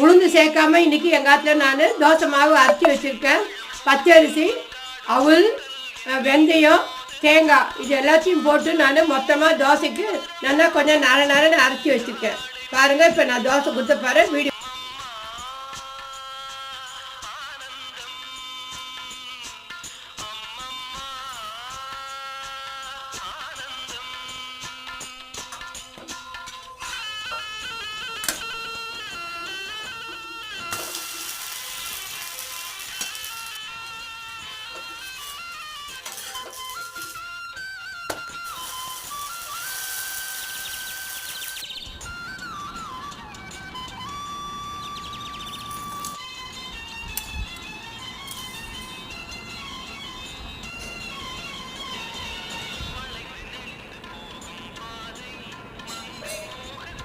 உளுந்து சேர்க்காம இன்றைக்கி எங்கள் ஆற்றுல நான் தோசை மாவு அரைச்சி வச்சுருக்கேன். பச்சரிசி, அவுள், வெந்தயம், தேங்காய் இது எல்லாத்தையும் போட்டு நான் மொத்தமாக தோசைக்கு நல்லா கொஞ்சம் நர நரன்னு அரைச்சி வச்சுருக்கேன். பாருங்கள், இப்போ நான் தோசை குத்த பாரு வீடியோ